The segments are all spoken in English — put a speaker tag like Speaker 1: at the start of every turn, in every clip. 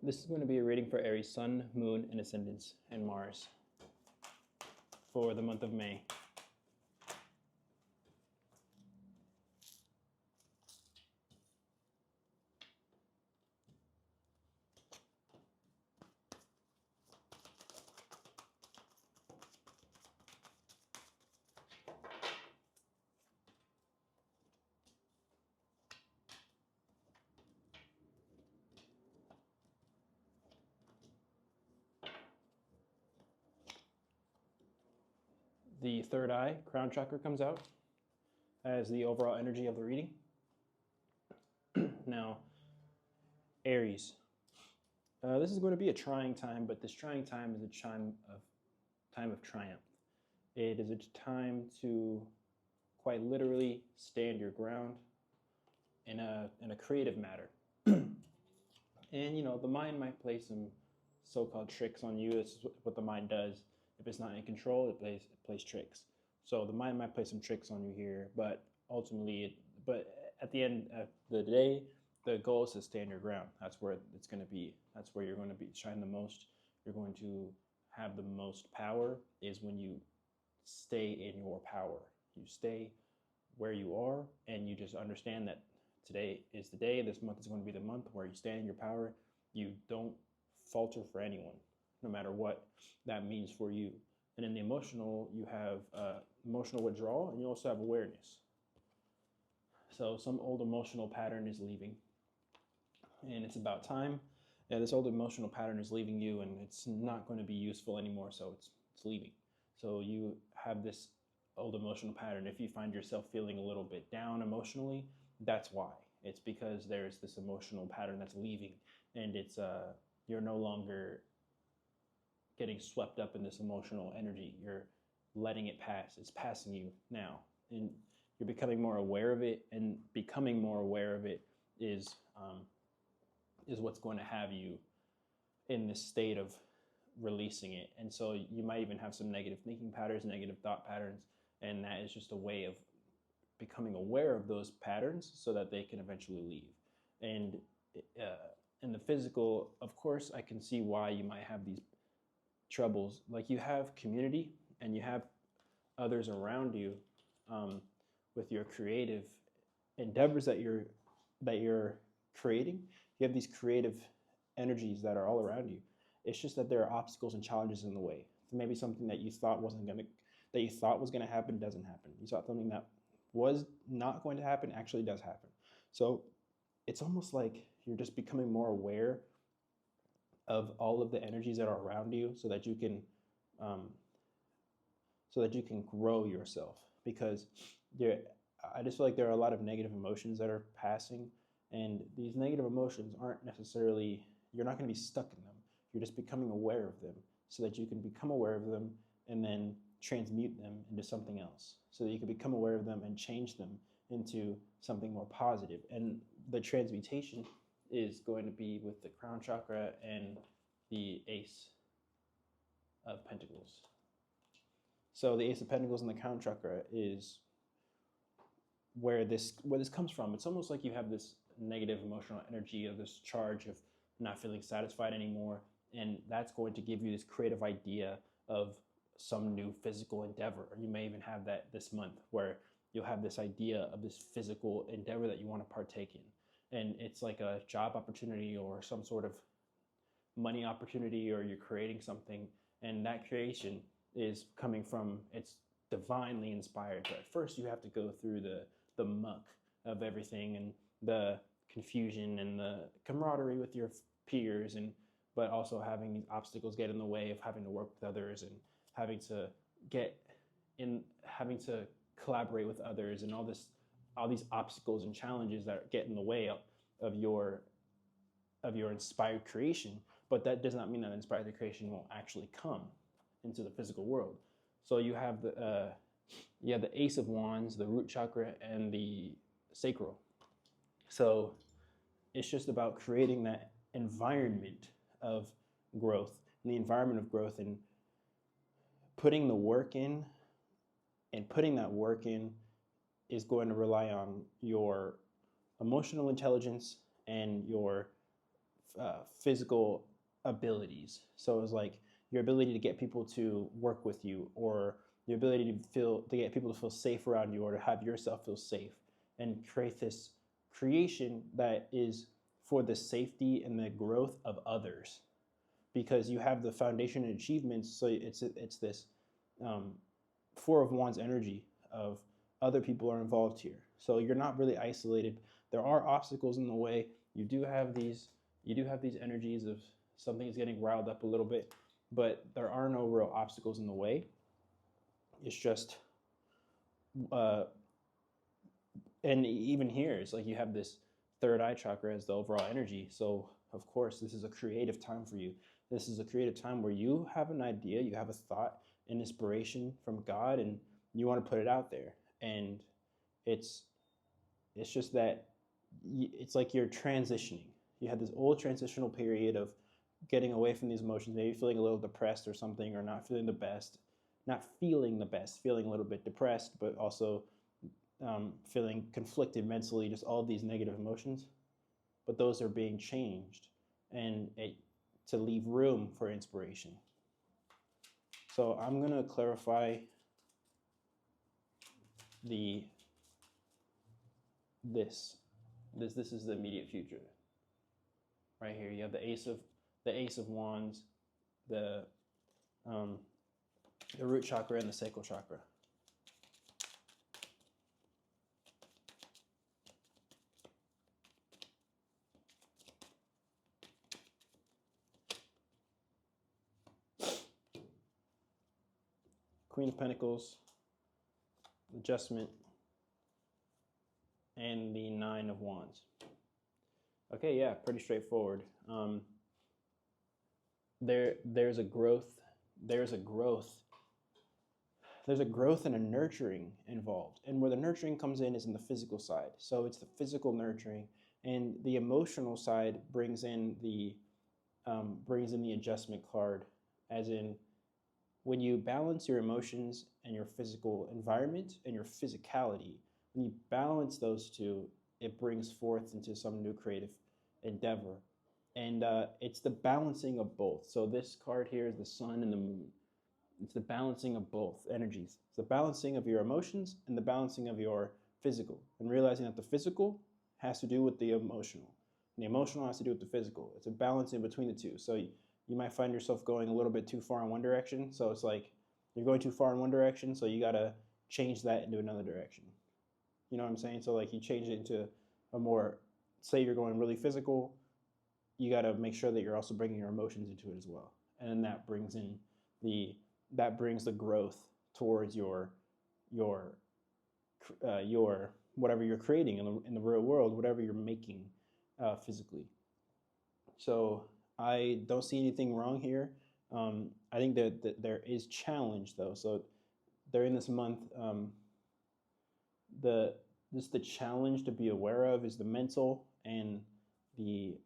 Speaker 1: This is going to be a reading for Aries Sun, Moon, and Ascendants, and Mars for the month of May. The third eye, crown chakra, comes out as the overall energy of the reading. Now, Aries. This is going to be a trying time, but this trying time is a time of triumph. It is a time to quite literally stand your ground in a creative matter. And the mind might play some so-called tricks on you. This is what the mind does. If it's not in control, it plays tricks. So the mind might play some tricks on you here, but ultimately, at the end of the day, the goal is to stand your ground. That's where it's going to be. That's where you're going to be shine the most. You're going to have the most power is when you stay in your power. You stay where you are, and you just understand that today is the day. This month is going to be the month where you stand in your power. You don't falter for anyone, no matter what that means for you. And in the emotional, you have emotional withdrawal, and you also have awareness. So some old emotional pattern is leaving, and it's about time. Yeah, this old emotional pattern is leaving you, and it's not going to be useful anymore, so it's leaving. So you have this old emotional pattern. If you find yourself feeling a little bit down emotionally, that's why. It's because there's this emotional pattern that's leaving, and it's you're no longer getting swept up in this emotional energy. You're letting it pass. It's passing you now, and you're becoming more aware of it. And becoming more aware of it is what's going to have you in this state of releasing it. And so you might even have some negative thinking patterns, negative thought patterns, and that is just a way of becoming aware of those patterns so that they can eventually leave. And in the physical, of course, I can see why you might have these troubles. Like, you have community and you have others around you with your creative endeavors that you're creating. You have these creative energies that are all around you. It's just that there are obstacles and challenges in the way. So maybe something that you thought was going to happen doesn't happen. You thought something that was not going to happen actually does happen. So it's almost like you're just becoming more aware of all of the energies that are around you, so that you can grow yourself. Because I just feel like there are a lot of negative emotions that are passing, and these negative emotions aren't necessarily, you're not going to be stuck in them. You're just becoming aware of them, so that you can become aware of them and then transmute them into something else, so that you can become aware of them and change them into something more positive. And the transmutation is going to be with the crown chakra and the Ace of Pentacles. So the Ace of Pentacles and the crown chakra is where this comes from. It's almost like you have this negative emotional energy of this charge of not feeling satisfied anymore, and that's going to give you this creative idea of some new physical endeavor. Or you may even have that this month, where you'll have this idea of this physical endeavor that you want to partake in, and it's like a job opportunity or some sort of money opportunity, or you're creating something, and that creation is coming from, it's divinely inspired. But at first you have to go through the muck of everything, and the confusion and the camaraderie with your peers, but also having these obstacles get in the way of having to work with others, and having to collaborate with others, and all these obstacles and challenges that get in the way of your inspired creation. But that does not mean that inspired creation won't actually come into the physical world. So you have the Ace of Wands, the root chakra, and the sacral. So it's just about creating that environment of growth, and the environment of growth, and putting the work in. And putting that work in is going to rely on your emotional intelligence and your physical abilities. So it was like your ability to get people to work with you, or the ability to get people to feel safe around you, or to have yourself feel safe, and create this creation that is for the safety and the growth of others, because you have the foundation and achievements. So it's this um, Four of Wands energy of other people are involved here. So you're not really isolated. There are obstacles in the way. You do have these energies of something's getting riled up a little bit, but there are no real obstacles in the way. It's just and even here, it's like you have this third eye chakra as the overall energy. So of course, this is a creative time for you. This is a creative time where you have an idea, you have a thought, an inspiration from God, and you want to put it out there. And it's just that it's like you're transitioning. You had this old transitional period of getting away from these emotions, maybe feeling a little depressed or something, or not feeling the best, feeling a little bit depressed, but also feeling conflicted mentally, just all of these negative emotions. But those are being changed, and to leave room for inspiration. So I'm going to clarify this is the immediate future. Right here, you have the Ace of Wands, the root chakra, and the sacral chakra. Queen of Pentacles, Adjustment, and the Nine of Wands. Okay, yeah, pretty straightforward. There's a growth and a nurturing involved, and where the nurturing comes in is in the physical side. So it's the physical nurturing, and the emotional side brings in the adjustment card, as in when you balance your emotions and your physical environment and your physicality. When you balance those two, it brings forth into some new creative endeavor. And it's the balancing of both. So this card here is the sun and the moon. It's the balancing of both energies. It's the balancing of your emotions and the balancing of your physical. And realizing that the physical has to do with the emotional, and the emotional has to do with the physical. It's a balance in between the two. So you might find yourself going a little bit too far in one direction. So it's like you're going too far in one direction, so you got to change that into another direction. You know what I'm saying? So like you change it into a more, say you're going really physical, you got to make sure that you're also bringing your emotions into it as well. And then that brings the growth towards your whatever you're creating in the real world, whatever you're making physically. So I don't see anything wrong here. I think that there is challenge though. So during this month, the challenge to be aware of is the mental and the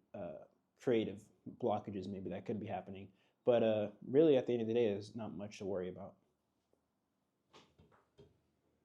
Speaker 1: creative blockages maybe that could be happening. But really, at the end of the day, there's not much to worry about.